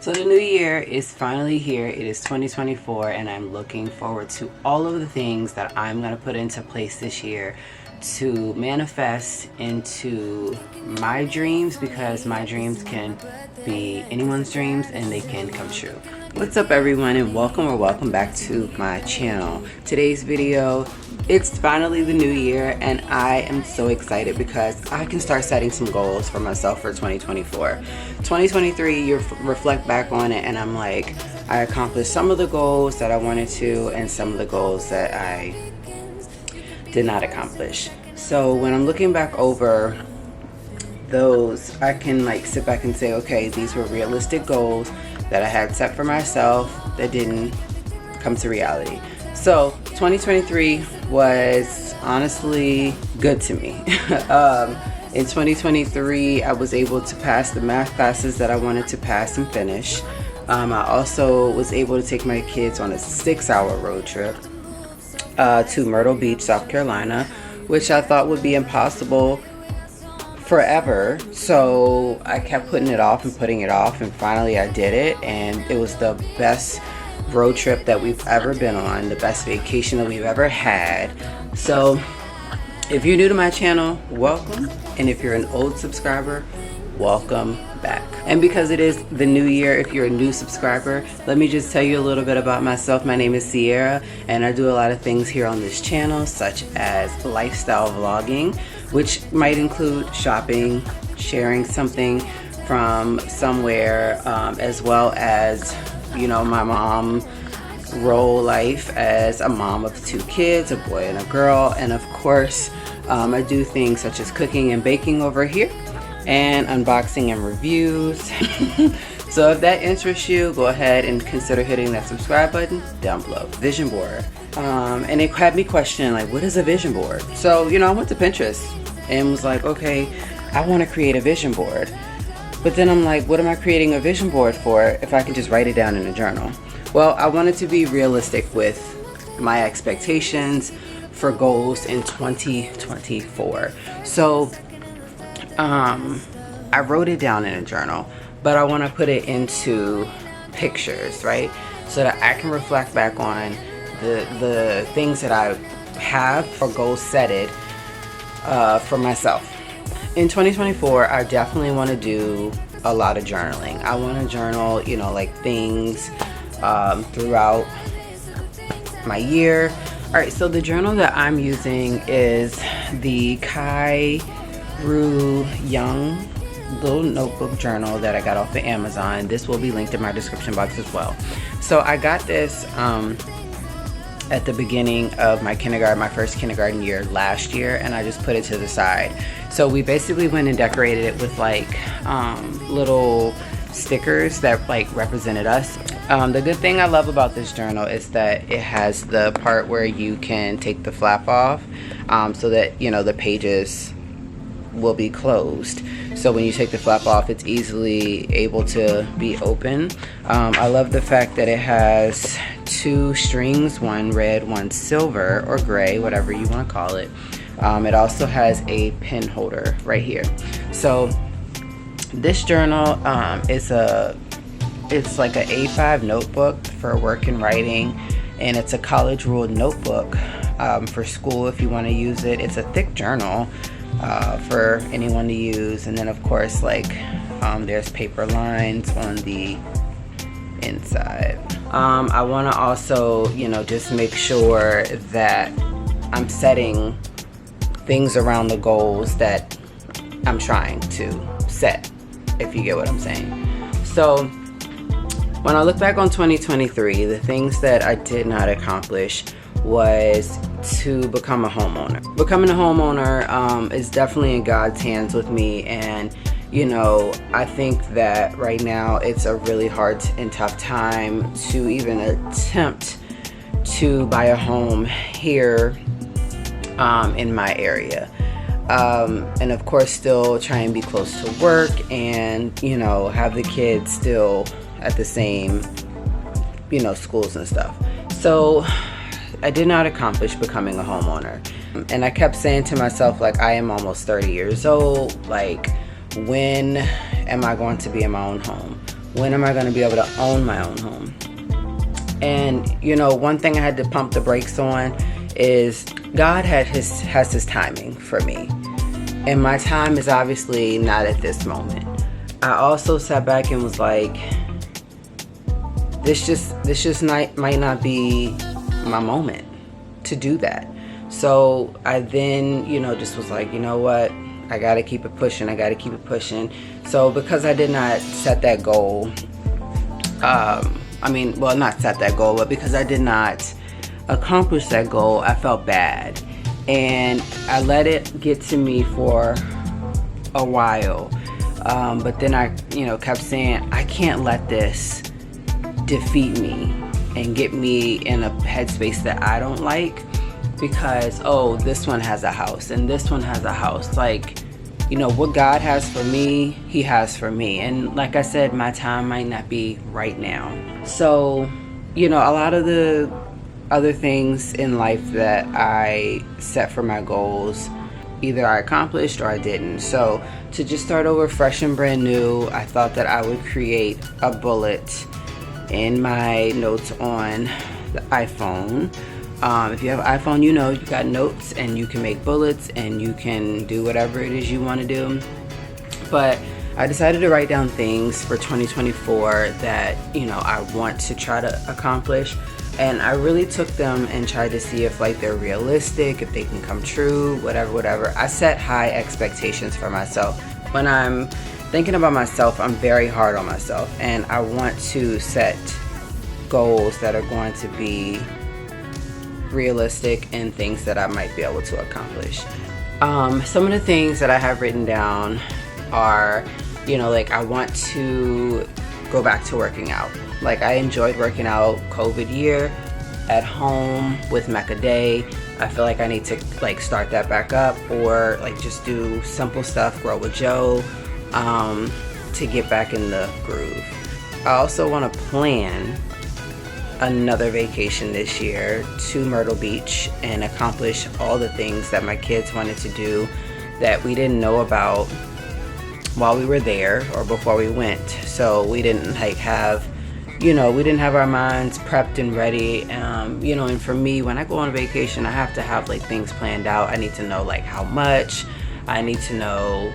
So the new year is finally here. It is 2024 and I'm looking forward to all of the things that I'm going to put into place this year to manifest into my dreams, because my dreams can be anyone's dreams and they can come true. What's up everyone, and welcome back to my channel. Today's video, it's finally the new year and I am so excited because I can start setting some goals for myself for 2024. 2023, you reflect back on it and I'm like, I accomplished some of the goals that I wanted to and some of the goals that I did not accomplish. So when I'm looking back over those, I can like sit back and say, okay, these were realistic goals that I had set for myself that didn't come to reality. So 2023 was honestly good to me. In 2023, I was able to pass the math classes that I wanted to pass and finish. I also was able to take my kids on a 6-hour road trip to Myrtle Beach, South Carolina, which I thought would be impossible forever. So I kept putting it off and finally I did it, and it was the best road trip that we've ever been on, the best vacation that we've ever had. So if you're new to my channel, welcome, and if you're an old subscriber, welcome back. And because it is the new year, if you're a new subscriber, let me just tell you a little bit about myself. My name is Ciara and I do a lot of things here on this channel, such as lifestyle vlogging, which might include shopping, sharing something from somewhere, as well as, you know, my mom role life as a mom of 2 kids, a boy and a girl. And of course, I do things such as cooking and baking over here, and unboxing and reviews. So if that interests you, go ahead and consider hitting that subscribe button down below. Vision board. And it had me questioning, like, what is a vision board? So, you know, I went to Pinterest and was like, okay, I want to create a vision board. But then I'm like, what am I creating a vision board for if I can just write it down in a journal? Well, I wanted to be realistic with my expectations for goals in 2024. So I wrote it down in a journal, but I want to put it into pictures, right? So that I can reflect back on the things that I have for goal setted for myself. In 2024, I definitely want to do a lot of journaling. I want to journal, you know, like things throughout my year. All right, so the journal that I'm using is the Kai Rue Young little notebook journal that I got off of Amazon. This will be linked in my description box as well. So I got this at the beginning of my first kindergarten year last year, and I just put it to the side. So we basically went and decorated it with like little stickers that like represented us. The good thing I love about this journal is that it has the part where you can take the flap off, so that, you know, the pages will be closed. So when you take the flap off, it's easily able to be open. I love the fact that it has 2 strings, one red, one silver or gray, whatever you want to call it. It also has a pen holder right here. So this journal it's like an A5 notebook for work and writing, and it's a college ruled notebook for school if you want to use it. It's a thick journal for anyone to use, and then of course, like, there's paper lines on the inside. I want to also, you know, just make sure that I'm setting things around the goals that I'm trying to set, if you get what I'm saying. So when I look back on 2023, the things that I did not accomplish was to become a homeowner. Becoming a homeowner is definitely in God's hands with me, and you know, I think that right now it's a really hard and tough time to even attempt to buy a home here in my area. And of course, still try and be close to work and, you know, have the kids still at the same, you know, schools and stuff. So I did not accomplish becoming a homeowner. And I kept saying to myself, like, I am almost 30 years old. Like, when am I going to be in my own home? when am I going to be able to own my own home? And you know, one thing I had to pump the brakes on is God has his timing for me, and my time is obviously not at this moment. I also sat back and was like, this just might not be my moment to do that. So I then, you know, just was like, you know what, I gotta keep it pushing. So because I did not set that goal, not set that goal, but because I did not accomplish that goal, I felt bad. And I let it get to me for a while. But then I, you know, kept saying, I can't let this defeat me and get me in a headspace that I don't like, because, oh, this one has a house and this one has a house. Like, you know, what God has for me, he has for me. And like I said, my time might not be right now. So, you know, a lot of the other things in life that I set for my goals, either I accomplished or I didn't. So to just start over fresh and brand new, I thought that I would create a bullet in my notes on the iPhone. If you have an iPhone, you know you got notes and you can make bullets and you can do whatever it is you want to do. But I decided to write down things for 2024 that, you know, I want to try to accomplish. And I really took them and tried to see if like they're realistic, if they can come true, whatever. I set high expectations for myself. When I'm thinking about myself, I'm very hard on myself, and I want to set goals that are going to be realistic and things that I might be able to accomplish. Some of the things that I have written down are, you know, like I want to go back to working out. Like I enjoyed working out COVID year at home with Mecca Day. I feel like I need to like start that back up, or like just do simple stuff, grow with Joe, to get back in the groove. I also want to plan another vacation this year to Myrtle Beach and accomplish all the things that my kids wanted to do that we didn't know about while we were there or before we went. So we didn't like have, you know, we didn't have our minds prepped and ready. You know, and for me, when I go on vacation, I have to have like things planned out. I need to know like how much, I need to know,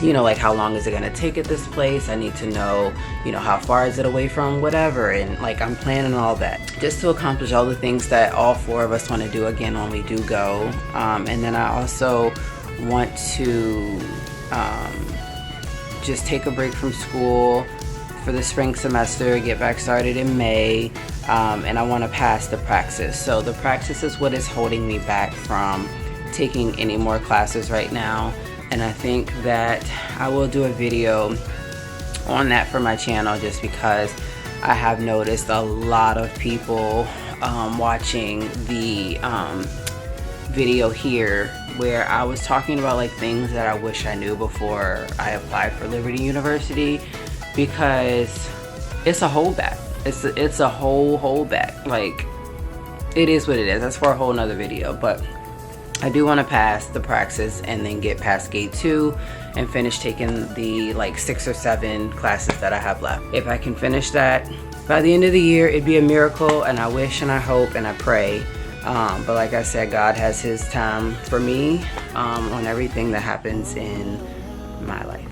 you know, like how long is it gonna take at this place? I need to know, you know, how far is it away from whatever, and like I'm planning all that just to accomplish all the things that all four of us want to do again when we do go. And then I also want to just take a break from school for the spring semester, get back started in May, and I want to pass the praxis. So the praxis is what is holding me back from taking any more classes right now. And I think that I will do a video on that for my channel, just because I have noticed a lot of people watching the video here where I was talking about like things that I wish I knew before I applied for Liberty University, because it's a holdback. It's a whole holdback. Like, it is what it is. That's for a whole nother video. But I do want to pass the praxis and then get past gate 2 and finish taking the like 6 or 7 classes that I have left. If I can finish that by the end of the year, it'd be a miracle, and I wish and I hope and I pray. But like I said, God has his time for me on everything that happens in my life.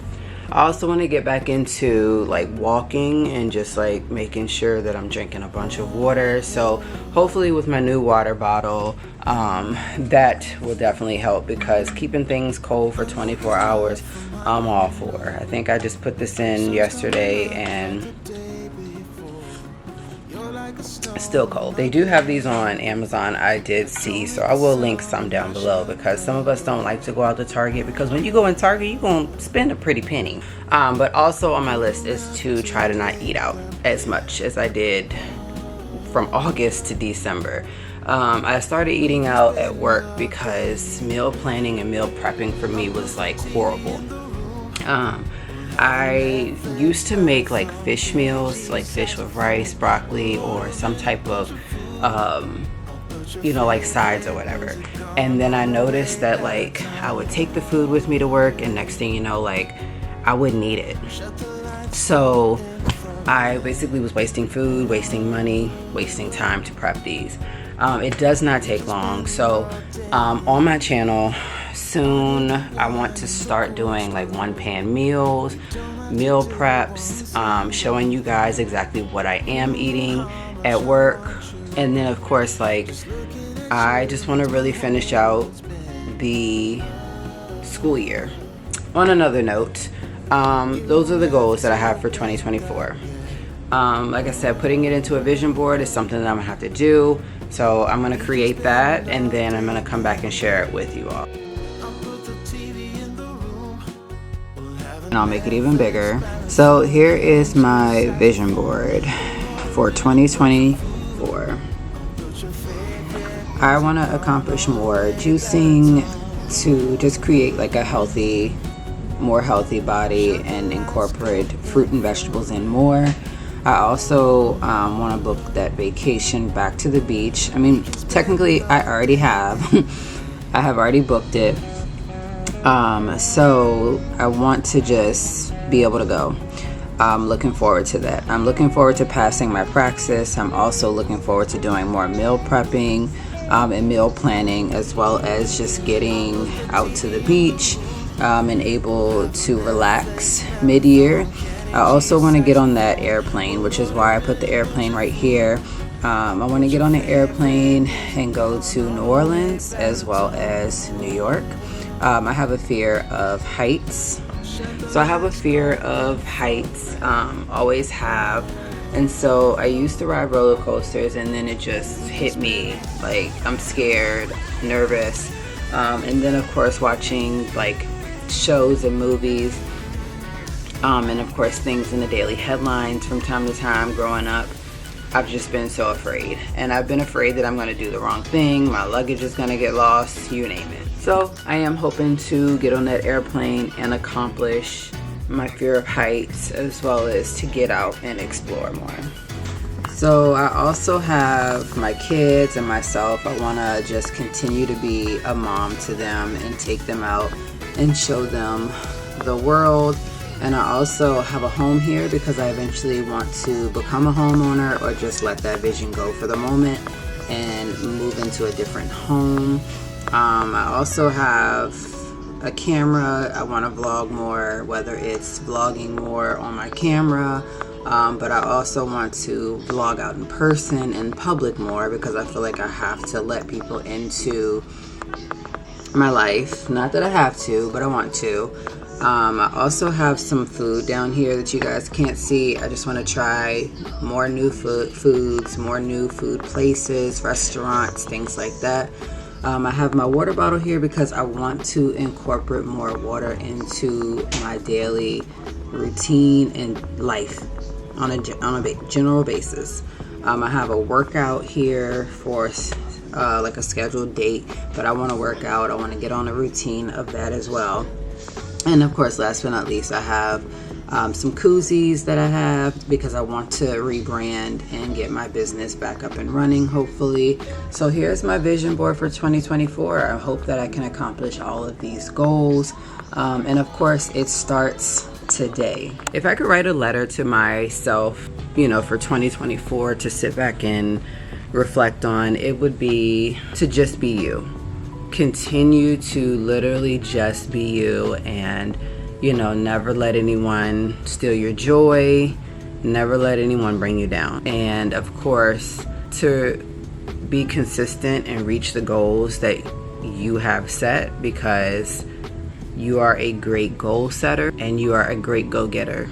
I also want to get back into like walking and just like making sure that I'm drinking a bunch of water. So hopefully with my new water bottle, that will definitely help, because keeping things cold for 24 hours, I'm all for. I think I just put this in yesterday and it's still cold. They do have these on Amazon, I did see, so I will link some down below, because some of us don't like to go out to Target, because when you go in Target, you're going to spend a pretty penny. But also on my list is to try to not eat out as much as I did from August to December. I started eating out at work because meal planning and meal prepping for me was like horrible. I used to make like fish meals, like fish with rice, broccoli, or some type of, you know, like sides or whatever. And then I noticed that like I would take the food with me to work, and next thing you know, like I wouldn't eat it. So I basically was wasting food, wasting money, wasting time to prep these. It does not take long. So on my channel soon, I want to start doing like one pan meals, meal preps, showing you guys exactly what I am eating at work. And then of course, like, I just want to really finish out the school year. On another note, those are the goals that I have for 2024. Like I said, putting it into a vision board is something that I'm gonna have to do. So I'm gonna create that, and then I'm gonna come back and share it with you all. And I'll make it even bigger. So here is my vision board for 2024. I want to accomplish more juicing to just create like a healthy, more healthy body and incorporate fruit and vegetables in more. I also want to book that vacation back to the beach. I mean, technically I already have. I have already booked it. So I want to just be able to go. I'm looking forward to that. I'm looking forward to passing my praxis. I'm also looking forward to doing more meal prepping and meal planning, as well as just getting out to the beach and able to relax mid-year. I also want to get on that airplane, which is why I put the airplane right here. I want to get on the airplane and go to New Orleans as well as New York. I have a fear of heights. So I have a fear of heights, always have. And so I used to ride roller coasters, and then it just hit me like I'm scared, nervous. And then of course watching like shows and movies, and of course things in the daily headlines from time to time growing up. I've just been so afraid, and I've been afraid that I'm going to do the wrong thing, my luggage is going to get lost, you name it. So I am hoping to get on that airplane and accomplish my fear of heights, as well as to get out and explore more. So I also have my kids and myself. I want to just continue to be a mom to them and take them out and show them the world. And I also have a home here because I eventually want to become a homeowner, or just let that vision go for the moment and move into a different home. I also have a camera. I want to vlog more, whether it's vlogging more on my camera, but I also want to vlog out in person, in public more, because I feel like I have to let people into my life. Not that I have to, but I want to. I also have some food down here that you guys can't see. I just want to try more new foods, more new food places, restaurants, things like that. I have my water bottle here because I want to incorporate more water into my daily routine and life on a general basis. I have a workout here for like a scheduled date, but I want to work out. I want to get on a routine of that as well. And of course, last but not least, I have some koozies that I have because I want to rebrand and get my business back up and running, hopefully. So here's my vision board for 2024. I hope that I can accomplish all of these goals. And of course, it starts today. If I could write a letter to myself, you know, for 2024 to sit back and reflect on, it would be to just be you. Continue to literally just be you, and you know, never let anyone steal your joy, never let anyone bring you down. And of course, to be consistent and reach the goals that you have set, because you are a great goal setter and you are a great go-getter.